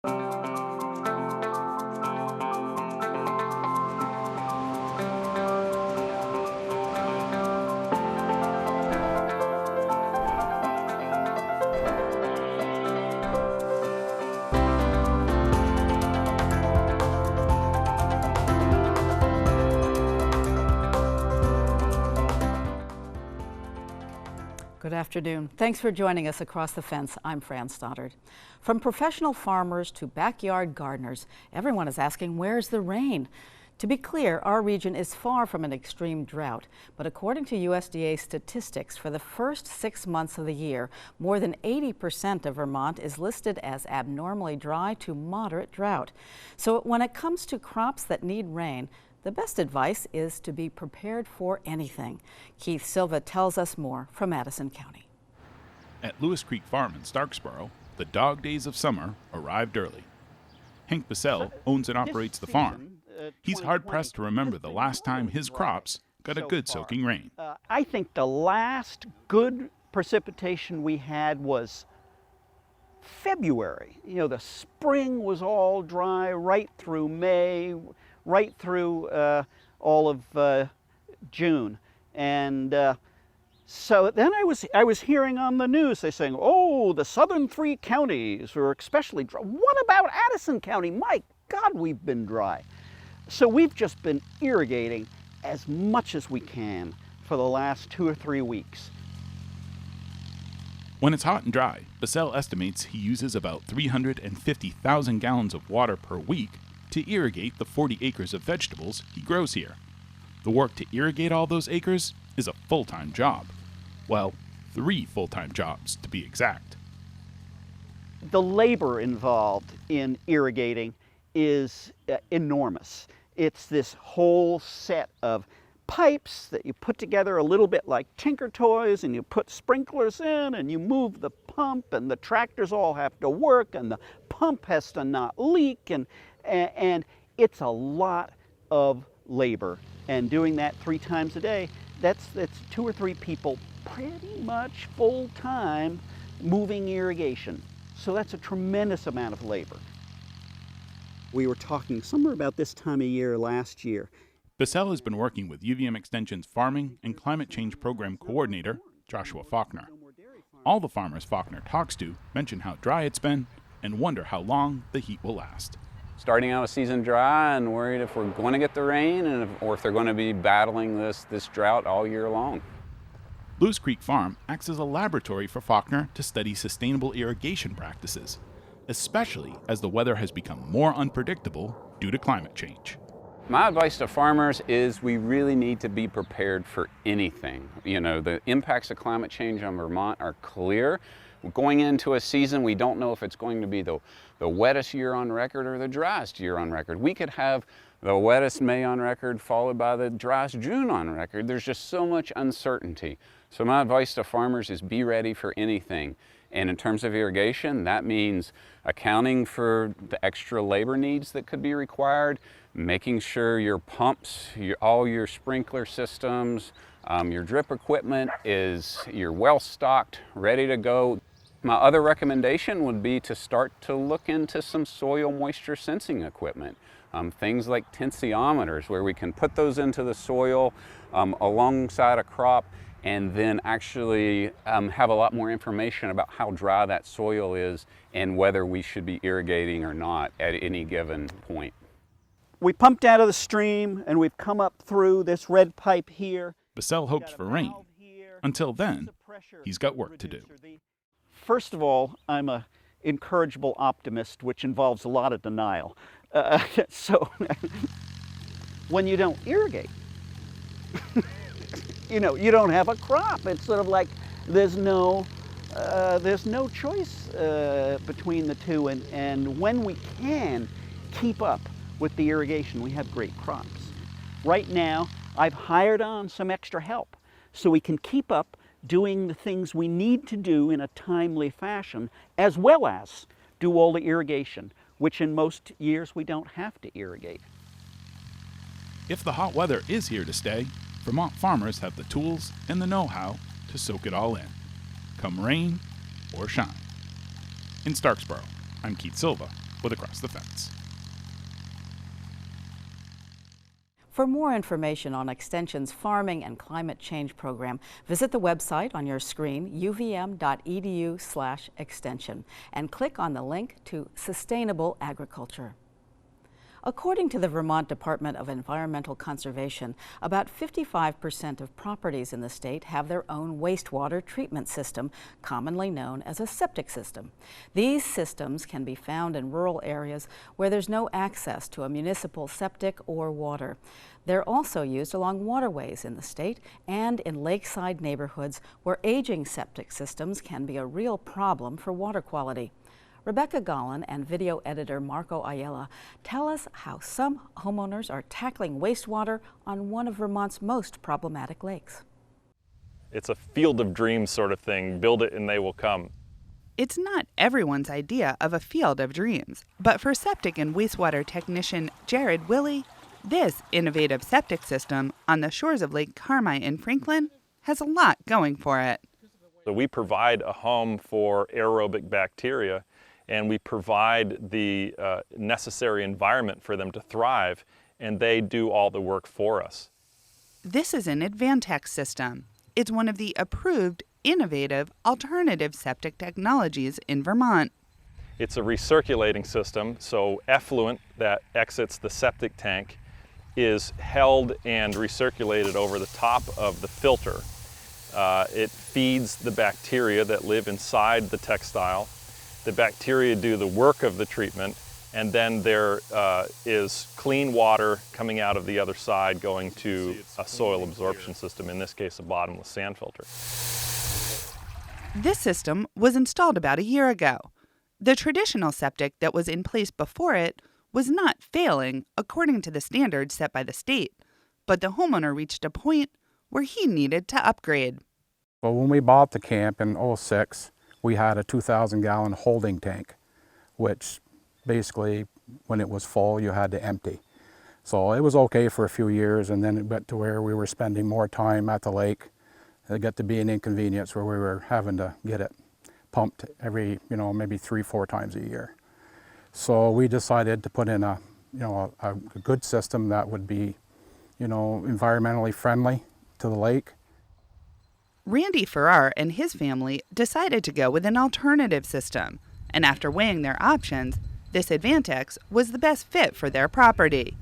Good afternoon. Thanks for joining us across the fence. I'm Fran Stoddard. From professional farmers to backyard gardeners, everyone is asking, where's the rain? To be clear, our region is far from an extreme drought, but according to USDA statistics, for the first 6 months of the year, more than 80% of Vermont is listed as abnormally dry to moderate drought. So when it comes to crops that need rain, the best advice is to be prepared for anything. Keith Silva tells us more from Madison County. At Lewis Creek Farm in Starksboro, the dog days of summer arrived early. Hank Bissell owns and operates the farm. He's hard-pressed to remember the last time his crops got a good soaking rain. I think the last good precipitation we had was February. You know, the spring was all dry right through May, right through all of June. And so then I was hearing on the news, they saying, oh, the southern 3 counties are especially dry. What about Addison County? My God, we've been dry. So we've just been irrigating as much as we can for the last 2 or 3 weeks. When it's hot and dry, Bissell estimates he uses about 350,000 gallons of water per week to irrigate the 40 acres of vegetables he grows here. The work to irrigate all those acres is a full-time job. Well, 3 full-time jobs to be exact. The labor involved in irrigating is enormous. It's this whole set of pipes that you put together a little bit like Tinker Toys, and you put sprinklers in and you move the pump, and the tractors all have to work, and the pump has to not leak, and it's a lot of labor. And doing that 3 times a day, that's 2 or 3 people pretty much full time moving irrigation. So that's a tremendous amount of labor. We were talking somewhere about this time of year last year. Bissell has been working with UVM Extension's Farming and Climate Change Program Coordinator, Joshua Faulkner. All the farmers Faulkner talks to mention how dry it's been and wonder how long the heat will last. Starting out a season dry and worried if we're going to get the rain or if they're going to be battling this drought all year long. Lewis Creek Farm acts as a laboratory for Faulkner to study sustainable irrigation practices, especially as the weather has become more unpredictable due to climate change. My advice to farmers is we really need to be prepared for anything. You know, the impacts of climate change on Vermont are clear. Going into a season, we don't know if it's going to be the wettest year on record or the driest year on record. We could have the wettest May on record followed by the driest June on record. There's just so much uncertainty. So my advice to farmers is be ready for anything. And in terms of irrigation, that means accounting for the extra labor needs that could be required, making sure your pumps, all your sprinkler systems, your drip equipment you're well stocked, ready to go. My other recommendation would be to start to look into some soil moisture sensing equipment. Things like tensiometers, where we can put those into the soil alongside a crop and then actually have a lot more information about how dry that soil is and whether we should be irrigating or not at any given point. We pumped out of the stream and we've come up through this red pipe here. Bissell hopes for rain. Until then, he's got work to do. First of all, I'm an incorrigible optimist, which involves a lot of denial. So when you don't irrigate, you know, you don't have a crop. It's sort of like there's no choice between the two. And when we can keep up with the irrigation, we have great crops. Right now, I've hired on some extra help so we can keep up doing the things we need to do in a timely fashion, as well as do all the irrigation, which in most years we don't have to irrigate. If the hot weather is here to stay, Vermont farmers have the tools and the know-how to soak it all in, come rain or shine. In Starksboro, I'm Keith Silva with Across the Fence. For more information on Extension's farming and climate change program, visit the website on your screen, uvm.edu/extension, and click on the link to Sustainable Agriculture. According to the Vermont Department of Environmental Conservation, about 55% of properties in the state have their own wastewater treatment system, commonly known as a septic system. These systems can be found in rural areas where there's no access to a municipal septic or water. They're also used along waterways in the state and in lakeside neighborhoods where aging septic systems can be a real problem for water quality. Rebecca Gollin and video editor Marco Ayala tell us how some homeowners are tackling wastewater on one of Vermont's most problematic lakes. It's a field of dreams sort of thing. Build it and they will come. It's not everyone's idea of a field of dreams, but for septic and wastewater technician Jared Willey, this innovative septic system on the shores of Lake Carmi in Franklin has a lot going for it. So we provide a home for aerobic bacteria, and we provide the necessary environment for them to thrive, and they do all the work for us. This is an Advantex system. It's one of the approved, innovative, alternative septic technologies in Vermont. It's a recirculating system, so effluent that exits the septic tank is held and recirculated over the top of the filter. It feeds the bacteria that live inside the textile. The bacteria do the work of the treatment, and then there is clean water coming out of the other side going to a soil absorption system, in this case a bottomless sand filter. This system was installed about a year ago. The traditional septic that was in place before it was not failing according to the standards set by the state, but the homeowner reached a point where he needed to upgrade. Well, when we bought the camp in '06, we had a 2,000-gallon holding tank, which basically, when it was full, you had to empty. So it was okay for a few years, and then it got to where we were spending more time at the lake. It got to be an inconvenience where we were having to get it pumped every, maybe 3-4 times a year. So we decided to put in a good system that would be, environmentally friendly to the lake. Randy Farrar and his family decided to go with an alternative system, and after weighing their options, this Advantex was the best fit for their property.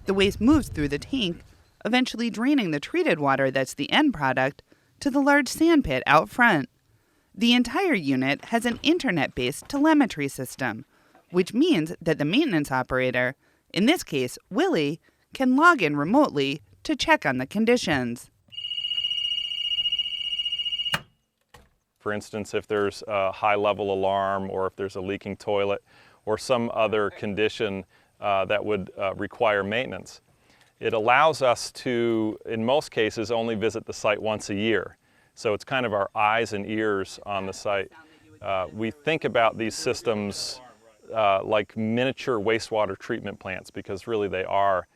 The waste moves through the tank, eventually draining the treated water that's the end product to the large sand pit out front. The entire unit has an internet-based telemetry system, which means that the maintenance operator, in this case Willie, can log in remotely to check on the conditions. For instance, if there's a high-level alarm, or if there's a leaking toilet, or some other condition that would require maintenance. It allows us to, in most cases, only visit the site once a year. So it's kind of our eyes and ears on the site. We think about these systems like miniature wastewater treatment plants, because really they are.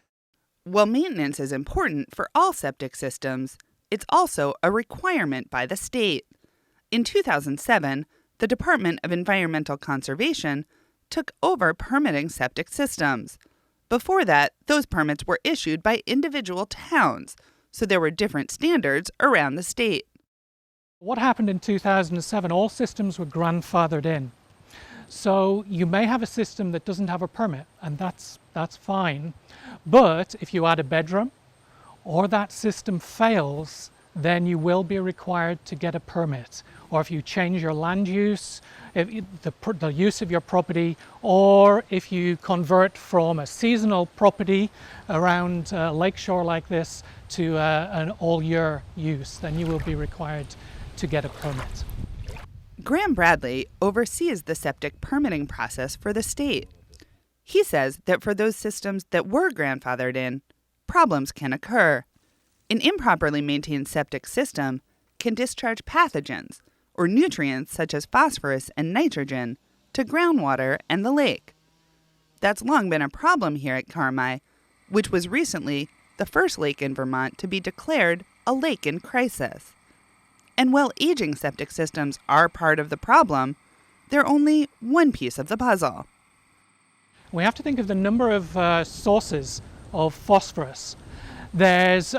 While maintenance is important for all septic systems, it's also a requirement by the state. In 2007, the Department of Environmental Conservation took over permitting septic systems. Before that, those permits were issued by individual towns, so there were different standards around the state. What happened in 2007, all systems were grandfathered in. So you may have a system that doesn't have a permit, and that's fine. But if you add a bedroom or that system fails, then you will be required to get a permit. Or if you change your land use, the use of your property, or if you convert from a seasonal property around a lakeshore like this to an all-year use, then you will be required to get a permit. Graham Bradley oversees the septic permitting process for the state. He says that for those systems that were grandfathered in, problems can occur. An improperly maintained septic system can discharge pathogens or nutrients such as phosphorus and nitrogen to groundwater and the lake. That's long been a problem here at Carmi, which was recently the first lake in Vermont to be declared a lake in crisis. And while aging septic systems are part of the problem, they're only one piece of the puzzle. We have to think of the number of sources of phosphorus. There's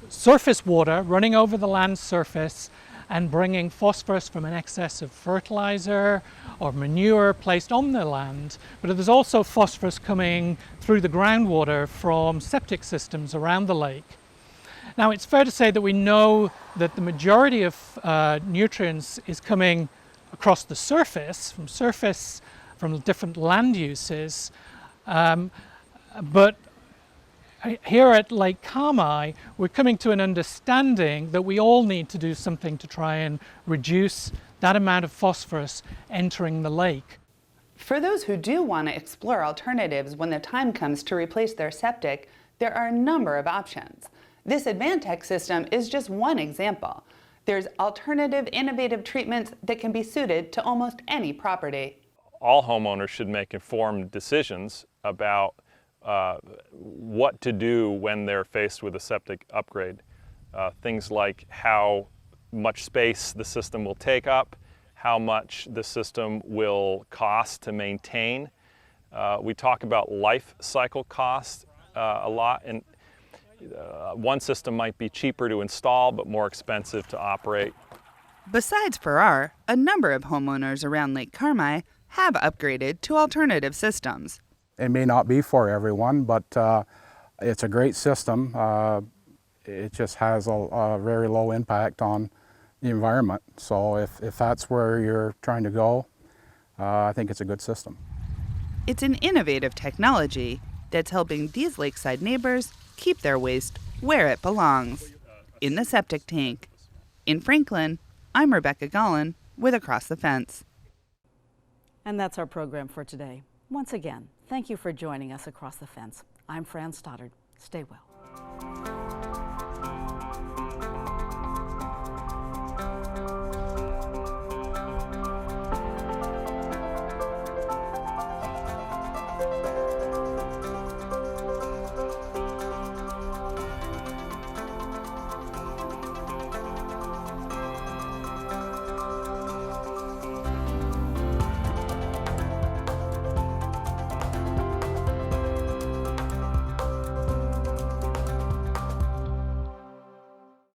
surface water running over the land surface and bringing phosphorus from an excess of fertilizer or manure placed on the land, but there's also phosphorus coming through the groundwater from septic systems around the lake. Now, it's fair to say that we know that the majority of nutrients is coming across the surface, from different land uses, but here at Lake Kamai, we're coming to an understanding that we all need to do something to try and reduce that amount of phosphorus entering the lake. For those who do want to explore alternatives when the time comes to replace their septic, there are a number of options. This Advantech system is just one example. There's alternative, innovative treatments that can be suited to almost any property. All homeowners should make informed decisions about what to do when they're faced with a septic upgrade. Things like how much space the system will take up, how much the system will cost to maintain. We talk about life cycle costs a lot, and one system might be cheaper to install but more expensive to operate. Besides Farrar, a number of homeowners around Lake Kamai have upgraded to alternative systems. It may not be for everyone, but it's a great system. It just has a very low impact on the environment. So if that's where you're trying to go, I think it's a good system. It's an innovative technology that's helping these lakeside neighbors keep their waste where it belongs, in the septic tank. In Franklin, I'm Rebecca Gollin with Across the Fence. And that's our program for today. Once again, thank you for joining us across the fence. I'm Fran Stoddard. Stay well.